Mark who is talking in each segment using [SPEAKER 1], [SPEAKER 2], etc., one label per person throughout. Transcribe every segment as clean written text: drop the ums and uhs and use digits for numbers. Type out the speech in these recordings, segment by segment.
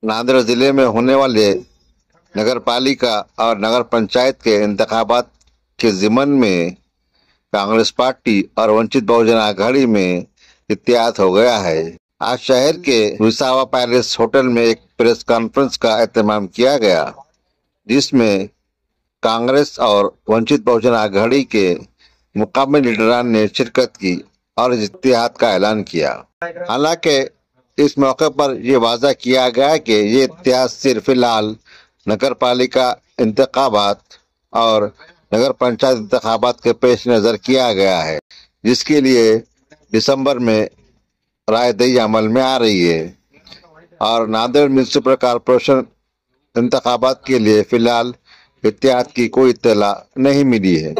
[SPEAKER 1] नांदेड़ जिले में होने वाले नगर पालिका और नगर पंचायत के इंतखाबात के ज़िमन में कांग्रेस पार्टी और वंचित बहुजन आघाड़ी में इत्तेहाद हो गया है। आज शहर के विसावा पैलेस होटल में एक प्रेस कॉन्फ्रेंस का एहतमाम किया गया, जिसमें कांग्रेस और वंचित बहुजन आघाड़ी के मुकामी लीडरान ने शिरकत की और इस इत्तेहाद का ऐलान किया। हालांकि इस मौके पर यह वादा किया गया कि ये इत्तेहाद सिर्फ फिलहाल नगर पालिका इंतखाबात और नगर पंचायत इंतखाबात के पेश नज़र किया गया है, जिसके लिए दिसंबर में रायदही अमल में आ रही है और नांदेड़ म्युनिसिपल कॉर्पोरेशन इंतखाबात के लिए फिलहाल इत्तेहाद की कोई इत्तला नहीं मिली है।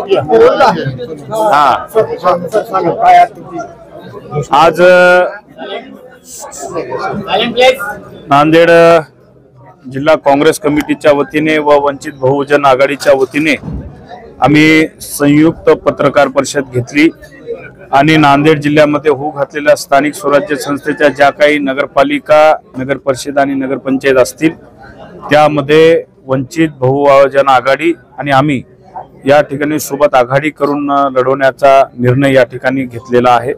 [SPEAKER 2] आज नांदेड जिल्हा काँग्रेस कमिटीच्या वतीने व वंचित बहुजन आघाडीच्या वतीने आम्ही संयुक्त पत्रकार परिषद घेतली आणि नांदेड जिल्ह्यामध्ये होऊ घातलेल्या स्थानिक स्वराज्य संस्थेच्या ज्या काही नगरपालिका, नगर परिषद आणि नगर पंचायत असतील त्यामध्ये वंचित बहुजन आघाडी आणि आम्ही या ठिकाणी सोबत आघाडी करून लढवण्याचा निर्णय या ठिकाणी घेतलेला आहे।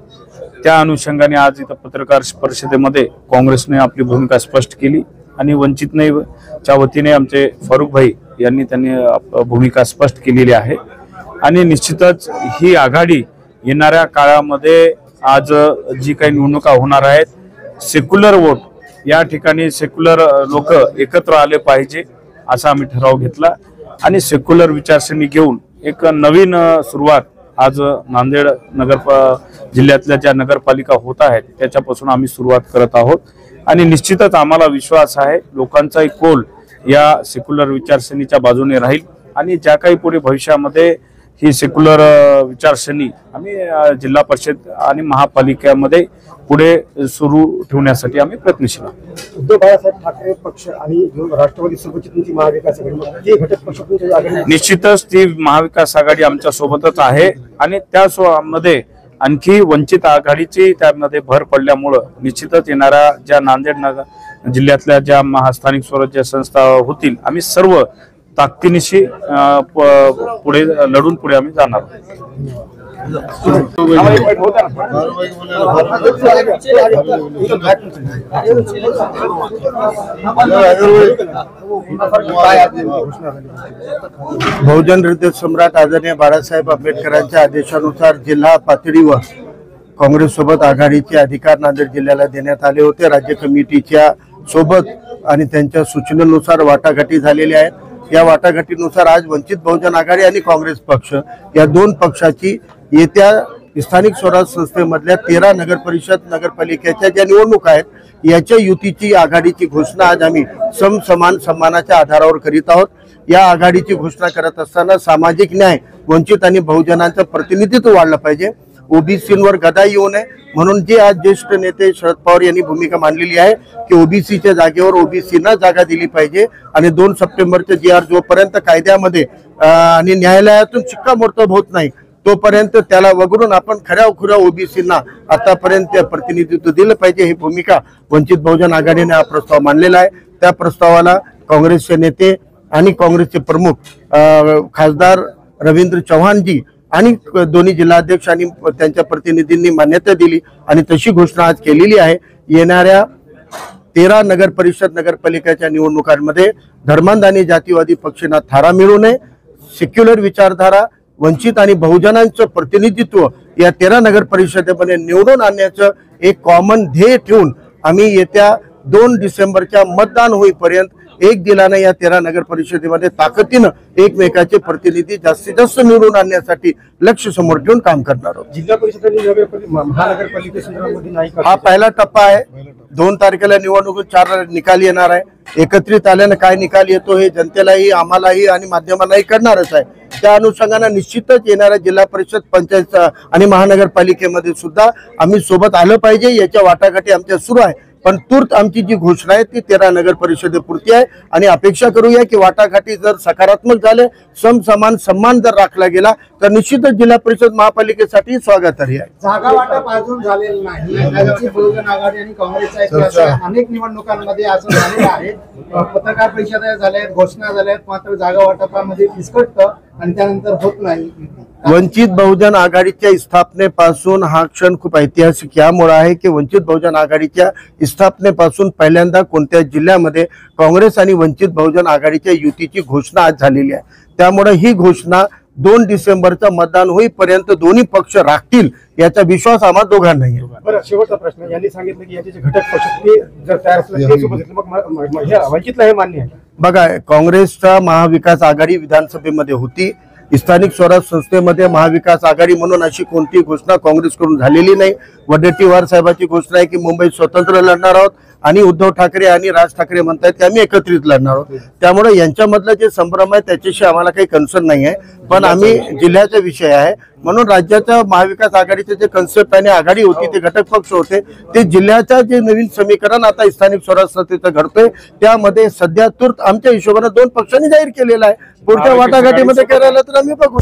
[SPEAKER 2] त्या अनुषंगाने आज इथं पत्रकार परिषदेमध्ये काँग्रेसने आपली भूमिका स्पष्ट केली आणि वंचितने च्या वतीने आमचे फारुक भाई यांनी त्यांनी भूमिका स्पष्ट केलेली आहे आणि निश्चितच ही आघाडी येणाऱ्या काळामध्ये आज जी काही निवडणुका होणार आहेत सेक्युलर वोट या ठिकाणी सेक्युलर लोक एकत्र आले पाहिजे असा आम्ही ठराव घेतला आणि सेक्युलर विचारसरणी घेऊन एक नवीन सुरुवात आज नांदेड नगर जिल्ह्यातल्या ज्या नगरपालिका होत आहेत त्याच्यापासून आम्ही सुरुवात करत आहोत आणि निश्चितच आम्हाला विश्वास आहे लोकांचा एक कौल या सेक्युलर विचारसरणीच्या बाजूने राहील आणि ज्या काही पुढे भविष्यामध्ये ही सेक्युलर विचारसरणी आम्ही जिल्हा परिषद आणि महापालिकेमध्ये पुढे सुरू ठेवण्यासाठी आम्ही प्रयत्नशील आहोत।
[SPEAKER 3] उद्धव बाळासाहेब ठाकरे पक्ष आणि राष्ट्रवादी सोबतची महाविकास आघाडी घटक पक्ष
[SPEAKER 2] निश्चितच ती महाविकास आघाडी आमच्या सोबतच आहे आणि त्यामध्ये आणखी वंचित आघाडीची त्यामध्ये भर पडल्यामुळे निश्चितच येणाऱ्या ज्या नांदेड नगर जिल्ह्यातल्या ज्या महास्थानिक स्वराज्य संस्था होतील आम्ही सर्व ताकदीनिशी पुढे लढून पुढे आम्ही जाणार
[SPEAKER 3] बहुजन हृदय सम्राट आदरणीय बाळासाहेब आंबेडकरांच्या आदेशानुसार जिल्हा पातळीवर काँग्रेस सोबत आघाडीचे अधिकार नांदेड जिल्ह्याला देण्यात आले होते। राज्य कमिटीच्या सोबत आणि त्यांच्या सूचनेनुसार वाटाघाटी झालेल्या आहेत। या वाटाघाटीनुसार आज वंचित बहुजन आघाडी आणि काँग्रेस पक्ष या दोन पक्षाची येत्या स्थानिक स्वराज्य संस्थेमधल्या 13 नगर परिषद नगरपालिकेच्या ज्या निवडणुका आहेत याच्या युतीची आघाडीची घोषणा आज आम्ही सन्मानाच्या आधारावर करीत आहोत। या आघाडीची घोषणा करत असताना सामाजिक न्याय, वंचित आणि बहुजनांचं प्रतिनिधित्व वाढलं पाहिजे, ओबीसींवर गदा येऊ नये म्हणून जे आज ज्येष्ठ नेते शरद पवार यांनी भूमिका मांडलेली आहे की ओबीसीच्या जागेवर ओबीसींना जागा दिली पाहिजे आणि 2 सप्टेंबरचे जी आर जोपर्यंत कायद्यामध्ये आणि न्यायालयातून शिक्कामोर्तब होत नाही तोपर्यंत त्याला वगळून आपण खऱ्या ओबीसींना आतापर्यंत प्रतिनिधित्व दिलं पाहिजे ही भूमिका वंचित बहुजन आघाडीने हा प्रस्ताव मांडलेला आहे। त्या प्रस्तावाला काँग्रेसचे नेते आणि काँग्रेसचे प्रमुख खासदार रवींद्र चव्हाणजी आणि दोन्ही जिल्हाध्यक्ष आणि त्यांच्या प्रतिनिधींनी मान्यता दिली आणि तशी घोषणा आज केलेली आहे। येणाऱ्या 13 नगर परिषद नगरपालिकेच्या निवडणुकांमध्ये धर्मांध आणि जातीवादी पक्षांना थारा मिळू नये, सेक्युलर विचारधारा, वंचित आणि बहुजनांचं प्रतिनिधित्व या 13 नगर परिषदेमध्ये निवडून आणण्याचं एक कॉमन ध्येय ठेवून आम्ही येत्या 2 डिसेंबरच्या मतदान होईपर्यंत एक दिलाने या 13 नगर परिषदेमध्ये ताकदीने एकमेकाचे प्रतिनिधी जास्तीत जास्त निवडून आणण्यासाठी लक्ष्य समोर ठेवून काम करणार आहोत। जिल्हा परिषद आणि महानगरपालिकेमध्ये हा पहिला टप्पा आहे। 2 तारखेला निवडणूक 4 निकाल येणार आहे। एकत्रित आल्याने काय निकाल येतो हे जनतेलाही आम्हालाही आणि माध्यमांनाही करणारच आहे। त्या अनुषंगाने निश्चितच येणाऱ्या जिल्हा परिषद, पंचायत आणि महानगरपालिकेमध्ये सुद्धा आम्ही सोबत आलं पाहिजे याच्या वाटाघाटी आमच्या सुरू आहे। पण तूर्त आमची जी घोषणा आहे ती 13 नगर परिषदेपुरती आहे आणि अपेक्षा करूया की वाटाघाटी जर सकारात्मक झाले, समान सन्मान जर राखला गेला तर निश्चितच जिल्हा परिषद महापालिकेसाठी स्वागतार्ह आहे.
[SPEAKER 4] जागा वाटप अजून झालेलं नाही. वंचित बहुजन आघाडी आणि काँग्रेसच्या इतिहासात अनेक निवडणुकांमध्ये असं झालेलं आहे. पत्रकार परिषदा झाल्या आहेत, घोषणा झाल्या आहेत, मात्र जागा वाटपामध्ये फिसकटतं आणि त्यानंतर होत नाही.
[SPEAKER 3] वंचित बहुजन आघाडीच्या स्थापनेपासून हा क्षण खूप ऐतिहासिक यामुळे आहे की वंचित बहुजन आघाडीच्या स्थापनेपासून पहिल्यांदा कोणत्या जिल्ह्यामध्ये काँग्रेस आणि वंचित बहुजन आघाडीच्या युतीची घोषणा आज झालेली आहे. त्यामुळे ही घोषणा 2 डिसेंबरचं मतदान होईपर्यंत दोन्ही पक्ष राखतील याचा विश्वास आम्हा दोघांनाही आहे.
[SPEAKER 5] बरं, शेवटचा प्रश्न. यांनी सांगितलं की याचे जे घटक पक्ष ते जर तयार असले ते सोबत घेतले, मग वंचितला हे मान्य आहे?
[SPEAKER 3] बघा, काँग्रेसचा महाविकास आघाडी विधानसभेमध्ये होती. स्थानिक स्वराज संस्थेमध्ये महाविकास आघाडी म्हणून अशी कोणती घोषणा काँग्रेसकडून झालेली नाही. वडेट्टीवार साहेबांची घोषणा आहे की मुंबईत स्वतंत्र लढणार आहोत आणि उद्धव ठाकरे आणि राज ठाकरे म्हणतात की आम्ही एकत्रित लढणार आहोत. त्यामुळे यांच्यामधलं जे संभ्रम आहे त्याच्याशी आम्हाला काही कन्सर्न नाही आहे. पण आम्ही जिल्ह्याचा विषय आहे म्हणून राज्याच्या महाविकास आघाडीचे जे कन्सेप्ट आणि आघाडी होती ते घटक पक्ष होते, ते जिल्ह्याचं जे नवीन समीकरण आता स्थानिक स्वराज संस्थेचं घडतंय त्यामध्ये सध्या तूर्त आमच्या हिशोबाने 2 पक्षांनी जाहीर केलेला आहे. पुढच्या वाटाघाटीमध्ये करायला तर आम्ही बघू.